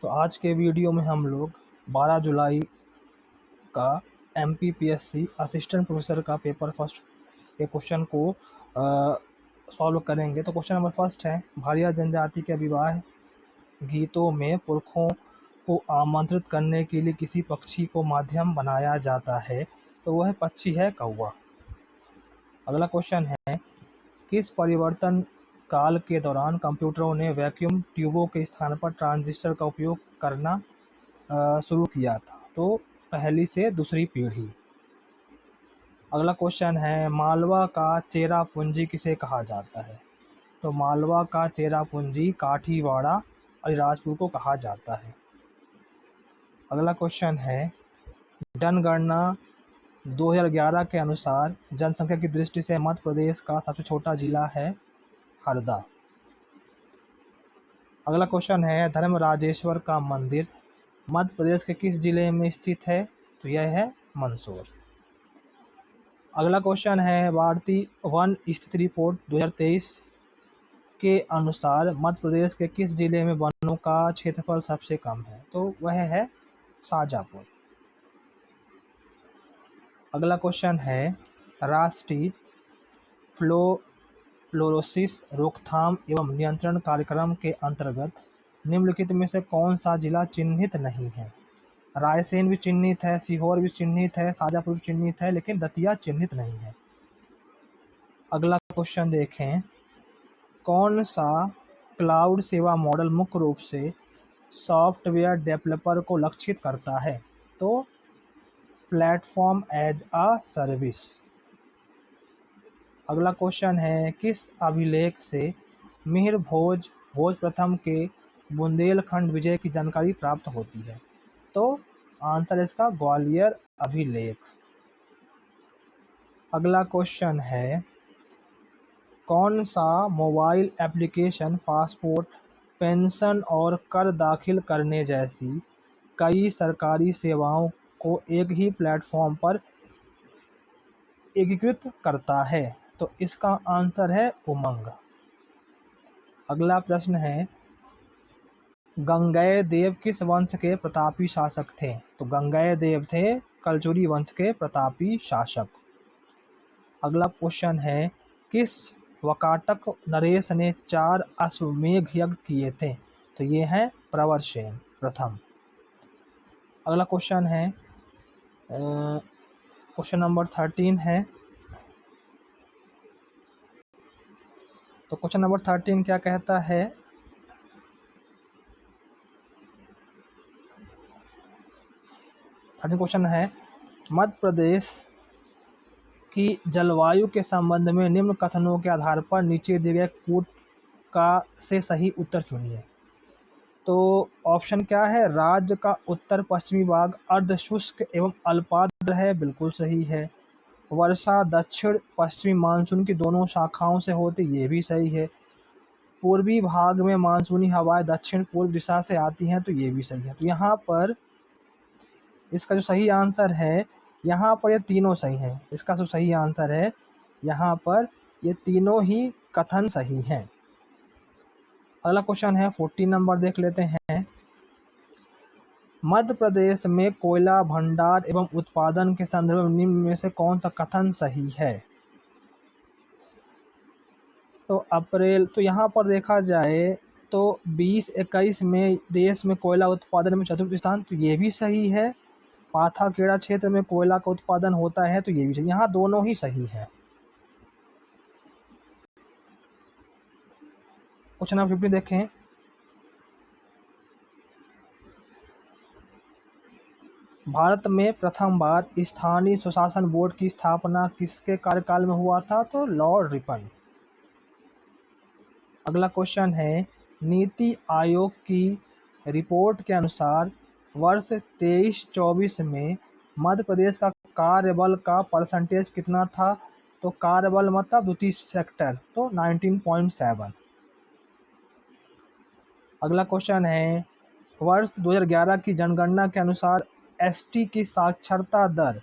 तो आज के वीडियो में हम लोग 12 जुलाई का MPPSC असिस्टेंट प्रोफेसर का पेपर फर्स्ट के क्वेश्चन को सॉल्व करेंगे। तो क्वेश्चन नंबर फर्स्ट है, भारिया जनजाति के विवाह गीतों में पुरखों को आमंत्रित करने के लिए किसी पक्षी को माध्यम बनाया जाता है, तो वह पक्षी है कौवा। अगला क्वेश्चन है, किस परिवर्तन काल के दौरान कंप्यूटरों ने वैक्यूम ट्यूबों के स्थान पर ट्रांजिस्टर का उपयोग करना शुरू किया था? तो पहली से दूसरी पीढ़ी। अगला क्वेश्चन है, मालवा का चेरापूंजी किसे कहा जाता है? तो मालवा का चेरापूंजी काठीवाड़ा अलीराजपुर को कहा जाता है। अगला क्वेश्चन है, जनगणना 2011 के अनुसार जनसंख्या की दृष्टि से मध्य प्रदेश का सबसे छोटा जिला है हरदा। अगला क्वेश्चन है, धर्मराजेश्वर का मंदिर मध्य प्रदेश के किस जिले में स्थित है? तो यह है मंदसौर। अगला क्वेश्चन है, भारतीय वन स्थिति रिपोर्ट 2023 के अनुसार मध्य प्रदेश के किस जिले में वनों का क्षेत्रफल सबसे कम है? तो वह है शाजापुर। अगला क्वेश्चन है, राष्ट्रीय फ्लोरोसिस रोकथाम एवं नियंत्रण कार्यक्रम के अंतर्गत निम्नलिखित में से कौन सा जिला चिन्हित नहीं है? रायसेन भी चिन्हित है, सीहोर भी चिन्हित है, शाजापुर भी चिन्हित है, लेकिन दतिया चिन्हित नहीं है। अगला क्वेश्चन देखें, कौन सा क्लाउड सेवा मॉडल मुख्य रूप से सॉफ्टवेयर डेवलपर को लक्षित करता है? तो प्लेटफॉर्म एज अ सर्विस। अगला क्वेश्चन है, किस अभिलेख से मिहिर भोज प्रथम के बुंदेलखंड विजय की जानकारी प्राप्त होती है? तो आंसर इसका ग्वालियर अभिलेख। अगला क्वेश्चन है, कौन सा मोबाइल एप्लीकेशन पासपोर्ट, पेंशन और कर दाखिल करने जैसी कई सरकारी सेवाओं को एक ही प्लेटफॉर्म पर एकीकृत करता है? तो इसका आंसर है उमंग। अगला प्रश्न है, गंगेय देव किस वंश के प्रतापी शासक थे? तो गंगेय देव थे कलचुरी वंश के प्रतापी शासक। अगला क्वेश्चन है, किस वकाटक नरेश ने 4 अश्वमेध यज्ञ किए थे? तो ये है प्रवरसेन प्रथम। अगला क्वेश्चन है, क्वेश्चन नंबर 13 है। तो क्वेश्चन नंबर 13 क्या कहता है, क्वेश्चन है, मध्य प्रदेश की जलवायु के संबंध में निम्न कथनों के आधार पर नीचे दिए गए कूट का से सही उत्तर चुनिए। तो ऑप्शन क्या है, राज्य का उत्तर पश्चिमी भाग अर्ध शुष्क एवं अल्पार्द्र है, बिल्कुल सही है। वर्षा दक्षिण पश्चिमी मानसून की दोनों शाखाओं से होती, ये भी सही है। पूर्वी भाग में मानसूनी हवाएं दक्षिण पूर्व दिशा से आती हैं, तो ये भी सही है। तो यहाँ पर इसका जो सही आंसर है, यहाँ पर ये तीनों सही हैं। इसका जो सही आंसर है यहाँ पर ये तीनों ही कथन सही हैं। अगला क्वेश्चन है 14 नंबर देख लेते हैं, मध्य प्रदेश में कोयला भंडार एवं उत्पादन के संदर्भ में निम्न में से कौन सा कथन सही है? तो अप्रैल, तो यहाँ पर देखा जाए तो 2021 में देश में कोयला उत्पादन में चतुर्थ स्थान, तो ये भी सही है। पाथाखेड़ा क्षेत्र में कोयला का उत्पादन होता है, तो ये भी सही। यहाँ दोनों ही सही है। क्वेश्चन नंबर 15 देखें, भारत में प्रथम बार स्थानीय स्वशासन बोर्ड की स्थापना किसके कार्यकाल में हुआ था? तो लॉर्ड रिपन। अगला क्वेश्चन है, नीति आयोग की रिपोर्ट के अनुसार वर्ष 23-24 में मध्य प्रदेश का कार्यबल का परसेंटेज कितना था? तो कार्यबल मतलब द्वितीय सेक्टर, तो 19.7। अगला क्वेश्चन है, वर्ष 2011 की जनगणना के अनुसार एसटी की साक्षरता दर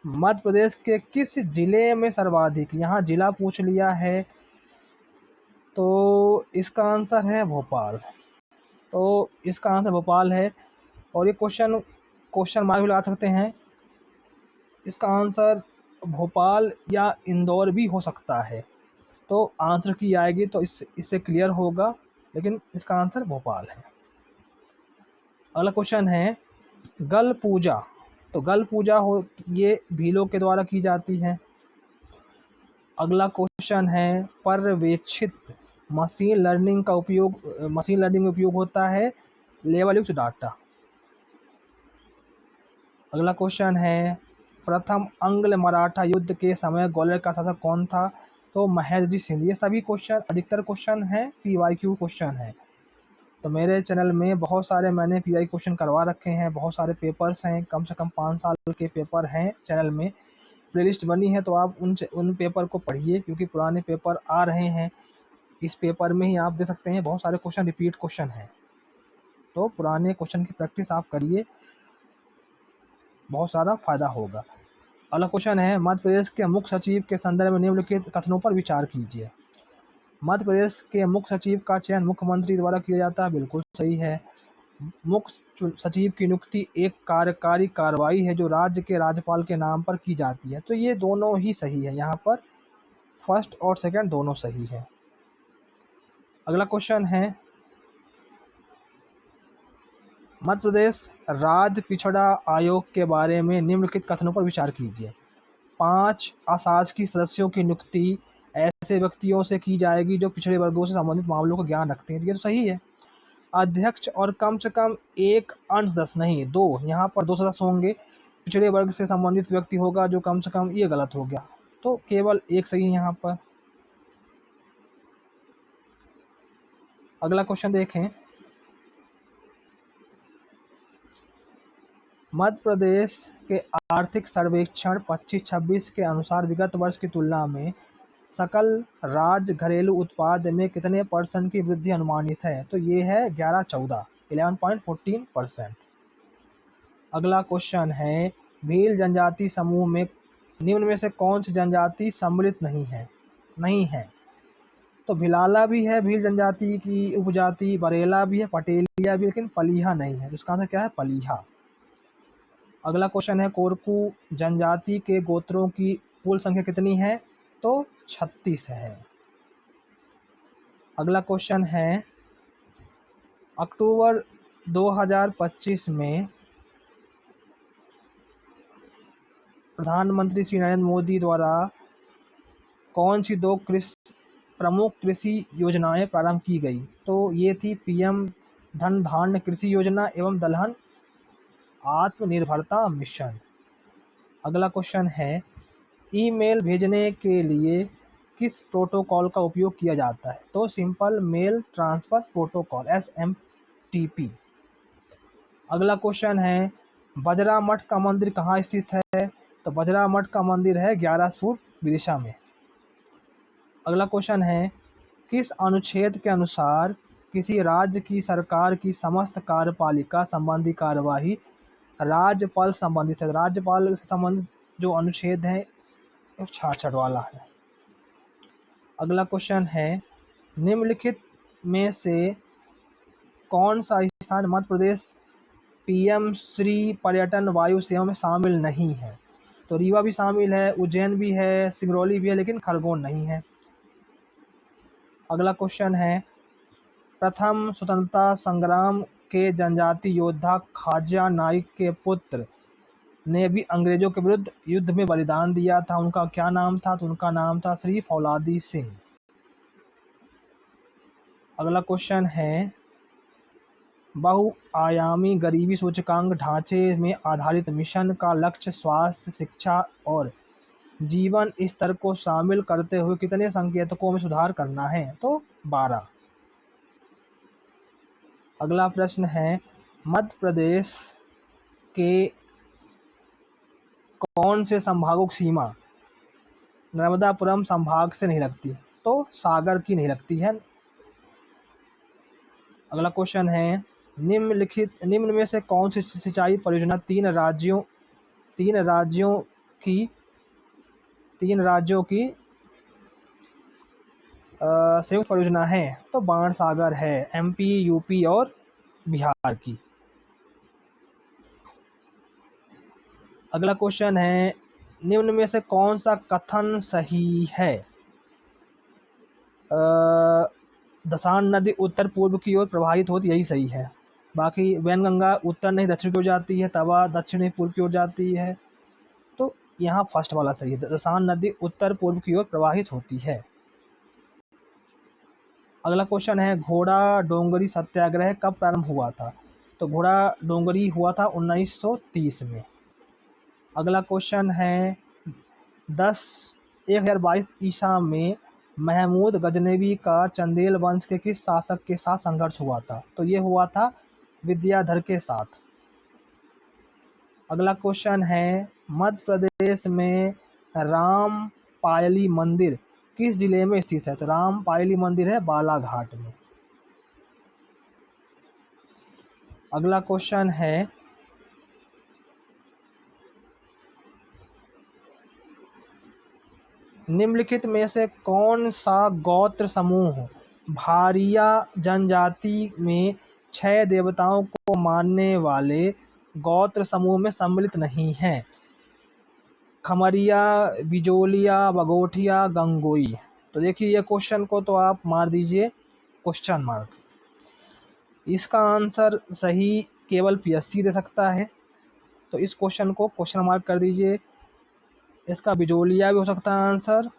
मध्य प्रदेश के किस जिले में सर्वाधिक? यहाँ जिला पूछ लिया है, तो इसका आंसर है भोपाल। तो इसका आंसर भोपाल है। और ये क्वेश्चन मार्क भी लगा सकते हैं, इसका आंसर भोपाल या इंदौर भी हो सकता है। तो आंसर की आएगी तो इससे क्लियर होगा, लेकिन इसका आंसर भोपाल है। अगला क्वेश्चन है गल पूजा। तो गल पूजा हो ये भीलों के द्वारा की जाती है। अगला क्वेश्चन है पर्यवेक्षित मशीन लर्निंग में उपयोग होता है लेवल युक्त डाटा। अगला क्वेश्चन है प्रथम अंग्ल मराठा युद्ध के समय ग्वालियर का शासक कौन था? तो महेंद्रजीत सिंह। ये सभी क्वेश्चन अधिकतर क्वेश्चन हैं PYQ क्वेश्चन है। तो मेरे चैनल में बहुत सारे मैंने PY क्वेश्चन करवा रखे हैं, बहुत सारे पेपर्स हैं, कम से कम 5 साल के पेपर हैं चैनल में। प्लेलिस्ट बनी है, तो आप उन पेपर को पढ़िए, क्योंकि पुराने पेपर आ रहे हैं। इस पेपर में ही आप देख सकते हैं बहुत सारे क्वेश्चन रिपीट क्वेश्चन हैं। तो पुराने क्वेश्चन की प्रैक्टिस आप करिए, बहुत सारा फायदा होगा। अगला क्वेश्चन है मध्य प्रदेश के मुख्य सचिव के संदर्भ में निम्नलिखित कथनों पर विचार कीजिए। मध्य प्रदेश के मुख्य सचिव का चयन मुख्यमंत्री द्वारा किया जाता है, बिल्कुल सही है। मुख्य सचिव की नियुक्ति एक कार्यकारी कार्रवाई है जो राज्य के राज्यपाल के नाम पर की जाती है। तो ये दोनों ही सही है, यहाँ पर फर्स्ट और सेकंड दोनों सही है। अगला क्वेश्चन है मध्य प्रदेश राज्य पिछड़ा आयोग के बारे में निम्नलिखित कथनों पर विचार कीजिए। 5 अशासकीय सदस्यों की नियुक्ति ऐसे व्यक्तियों से की जाएगी जो पिछड़े वर्गों से संबंधित मामलों का ज्ञान रखते हैं। ये तो सही है। अध्यक्ष और कम से कम 1 अंश सदस्य नहीं 2, यहाँ पर 2 सदस्य होंगे, पिछड़े वर्ग से संबंधित व्यक्ति होगा जो कम से कम, ये गलत हो गया। तो केवल 1 सही है यहाँ पर। अगला क्वेश्चन देखें, मध्य प्रदेश के आर्थिक सर्वेक्षण 25-26 के अनुसार विगत वर्ष की तुलना में सकल राज्य घरेलू उत्पाद में कितने % की वृद्धि अनुमानित है? तो ये है 11.14%। अगला क्वेश्चन है भील जनजाति समूह में निम्न में से कौन सी जनजाति सम्मिलित नहीं है? तो भिलाला भी है भील जनजाति की उपजाति, बरेला भी है, पटेलिया भी, लेकिन पलीहा नहीं है। तो इसका आंसर क्या है? पलीहा। अगला क्वेश्चन है कोरकू जनजाति के गोत्रों की कुल संख्या कितनी है? तो 36 है। अगला क्वेश्चन है अक्टूबर 2025 में प्रधानमंत्री श्री नरेंद्र मोदी द्वारा कौन सी 2 प्रमुख कृषि योजनाएं प्रारंभ की गई? तो ये थी PM धन धान्य कृषि योजना एवं दलहन आत्मनिर्भरता मिशन। अगला क्वेश्चन है ईमेल भेजने के लिए किस प्रोटोकॉल का उपयोग किया जाता है? तो simple mail transfer protocol SMTP। अगला क्वेश्चन है बजरा मठ का मंदिर कहाँ स्थित है? तो बजरा मठ का मंदिर है ग्यारसपुर विदिशा में। अगला क्वेश्चन है किस अनुच्छेद के अनुसार किसी राज्य की सरकार की समस्त कार्यपालिका संबंधी कार्यवाही राज्यपाल संबंधित है? राज्यपाल से संबंधित जो अनुच्छेद है 66 वाला है। अगला क्वेश्चन है निम्नलिखित में से कौन सा स्थान मध्य प्रदेश PM श्री पर्यटन वायु सेवा में शामिल नहीं है? तो रीवा भी शामिल है, उज्जैन भी है, सिंगरौली भी है, लेकिन खरगोन नहीं है। अगला क्वेश्चन है प्रथम स्वतंत्रता संग्राम के जनजाति योद्धा खाजा नाइक के पुत्र ने भी अंग्रेजों के विरुद्ध युद्ध में बलिदान दिया था, उनका क्या नाम था? तो उनका नाम था श्री फौलादी सिंह। अगला क्वेश्चन है बहुआयामी गरीबी सूचकांक ढांचे में आधारित मिशन का लक्ष्य स्वास्थ्य, शिक्षा और जीवन स्तर को शामिल करते हुए कितने संकेतकों में सुधार करना है? तो 12। अगला प्रश्न है मध्य प्रदेश के कौन से संभागों की सीमा नर्मदापुरम संभाग से नहीं लगती? तो सागर की नहीं लगती है। अगला क्वेश्चन है निम्न में से कौन सी सिंचाई परियोजना तीन राज्यों की संयुक्त परियोजना है? तो बाण सागर है, MP, UP और बिहार की। अगला क्वेश्चन है, निम्न में से कौन सा कथन सही है? दसान नदी उत्तर पूर्व की ओर प्रवाहित होती, यही सही है। बाकी वैनगंगा उत्तर नहीं दक्षिण की ओर जाती है, तवा दक्षिण पूर्व की ओर जाती है, तो यहाँ फर्स्ट वाला सही है, दसान नदी उत्तर पूर्व की ओर प्रवाहित होती है। अगला क्वेश्चन है, घोड़ा डोंगरी सत्याग्रह कब प्रारंभ हुआ था? तो घोड़ा डोंगरी हुआ था 1930 में। अगला क्वेश्चन है, 1022 ईसा में महमूद गजनवी का चंदेल वंश के किस शासक के साथ संघर्ष हुआ था? तो ये हुआ था विद्याधर के साथ। अगला क्वेश्चन है, मध्य प्रदेश में राम पायली मंदिर किस जिले में स्थित है? तो राम पायली मंदिर है बालाघाट में। अगला क्वेश्चन है, निम्नलिखित में से कौन सा गोत्र समूह भारिया जनजाति में 6 देवताओं को मानने वाले गोत्र समूह में सम्मिलित नहीं है? खमरिया, बिजोलिया, बगोठिया, गंगोई। तो देखिए, ये क्वेश्चन को तो आप मार दीजिए क्वेश्चन मार्क। इसका आंसर सही केवल पीएससी दे सकता है, तो इस क्वेश्चन को क्वेश्चन मार्क कर दीजिए। इसका बिजोलिया भी हो सकता है आंसर,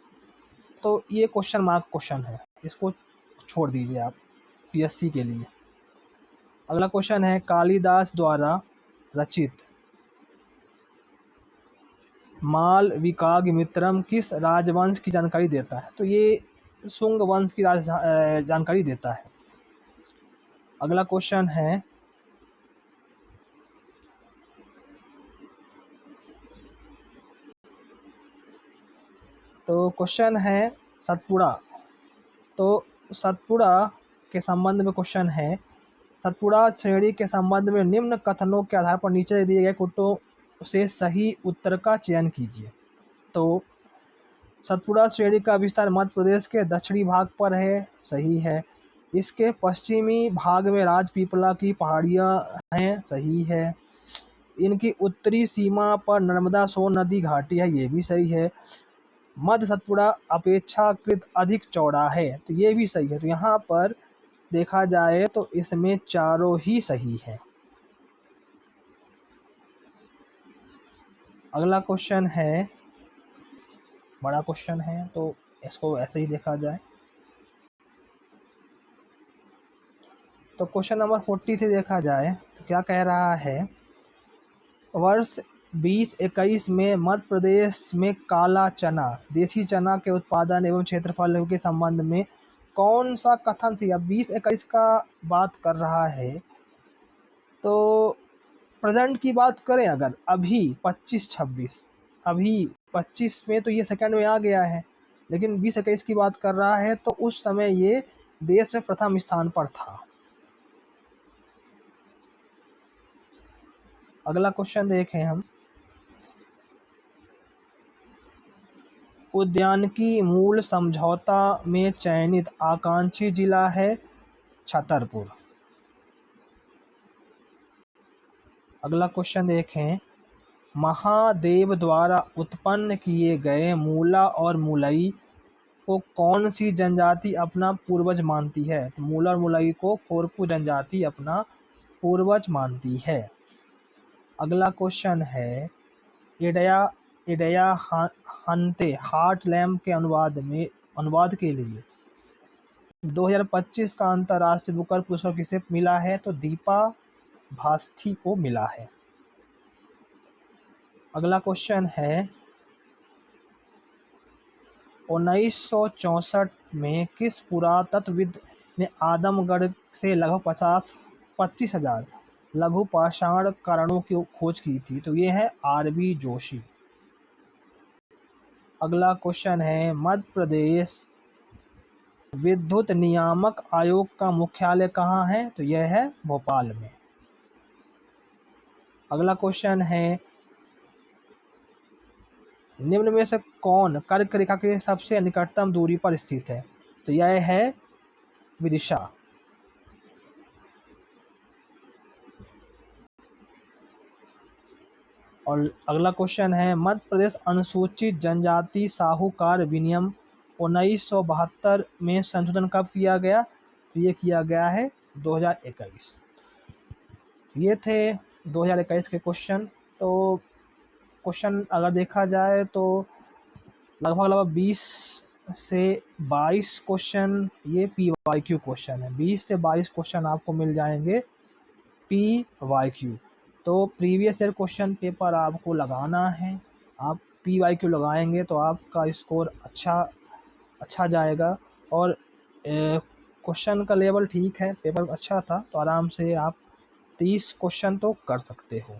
तो ये क्वेश्चन मार्क क्वेश्चन है, इसको छोड़ दीजिए आप पीएससी के लिए। अगला क्वेश्चन है, कालिदास द्वारा रचित मालविकाग्निमित्रम किस राजवंश की जानकारी देता है? तो ये शुंग वंश की जानकारी देता है। अगला क्वेश्चन है, तो क्वेश्चन है सतपुड़ा। तो सतपुड़ा के संबंध में क्वेश्चन है, सतपुड़ा श्रेणी के संबंध में निम्न कथनों के आधार पर नीचे दिए गए कुटों से सही उत्तर का चयन कीजिए। तो सतपुड़ा श्रेणी का विस्तार मध्य प्रदेश के दक्षिणी भाग पर है, सही है। इसके पश्चिमी भाग में राजपीपला की पहाड़ियाँ हैं, सही है। इनकी उत्तरी सीमा पर नर्मदा सोन नदी घाटी है, ये भी सही है। मध्य सतपुड़ा अपेक्षाकृत अधिक चौड़ा है, तो ये भी सही है। तो यहाँ पर देखा जाए तो इसमें चारों ही सही है। अगला क्वेश्चन है, बड़ा क्वेश्चन है, तो इसको ऐसे ही देखा जाए। तो क्वेश्चन नंबर 40 से देखा जाए तो क्या कह रहा है, वर्ष 2021 में मध्य प्रदेश में काला चना, देसी चना के उत्पादन एवं क्षेत्रफल के संबंध में कौन सा कथन सही? अब 2021 का बात कर रहा है, तो प्रेजेंट की बात करें अगर, अभी 25-26, अभी 25 में तो ये सेकंड में आ गया है, लेकिन 2021 की बात कर रहा है, तो उस समय ये देश में प्रथम स्थान पर था। अगला क्वेश्चन देखें हम, उद्यानिकी मूल समझौता में चयनित आकांक्षी जिला है छतरपुर। अगला क्वेश्चन देखें, महादेव द्वारा उत्पन्न किए गए मूला और मुलई को कौन सी जनजाति अपना पूर्वज मानती है? तो मूला और मुलई को कोरकू जनजाति अपना पूर्वज मानती है। अगला क्वेश्चन है, इडया इडया हंते हार्ट लैम्प के अनुवाद के लिए 2025 का अंतर्राष्ट्रीय बुकर पुरस्कार किसे मिला है? तो दीपा भास्थी को मिला है। अगला क्वेश्चन है, 1964 में किस पुरातत्वविद ने आदमगढ़ से लगभग 25,000 लघु पाषाण कारणों की खोज की थी? तो ये है आरबी जोशी। अगला क्वेश्चन है, मध्य प्रदेश विद्युत नियामक आयोग का मुख्यालय कहाँ है? तो यह है भोपाल में। अगला क्वेश्चन है, निम्न में से कौन कर्क रेखा के सबसे निकटतम दूरी पर स्थित है? तो यह है विदिशा। और अगला क्वेश्चन है, मध्य प्रदेश अनुसूचित जनजाति साहूकार विनियम 1972 में संशोधन कब किया गया? तो ये किया गया है 2021। ये थे 2021 के क्वेश्चन। तो क्वेश्चन अगर देखा जाए तो लगभग 20 से 22 क्वेश्चन ये PYQ क्वेश्चन है। 20 से 22 क्वेश्चन आपको मिल जाएंगे PYQ। तो प्रीवियस ईयर क्वेश्चन पेपर आपको लगाना है। आप PYQ लगाएंगे तो आपका स्कोर अच्छा जाएगा। और क्वेश्चन का लेवल ठीक है, पेपर अच्छा था, तो आराम से आप 30 क्वेश्चन तो कर सकते हो।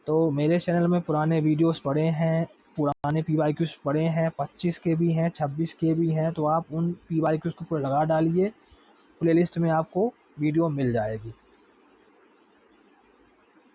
तो मेरे चैनल में पुराने वीडियोस पड़े हैं, पुराने PYQs पड़े हैं, 25 के भी हैं, 26 के भी हैं। तो आप उन PYQs को पूरा लगा डालिए, प्लेलिस्ट में आपको वीडियो मिल जाएगी।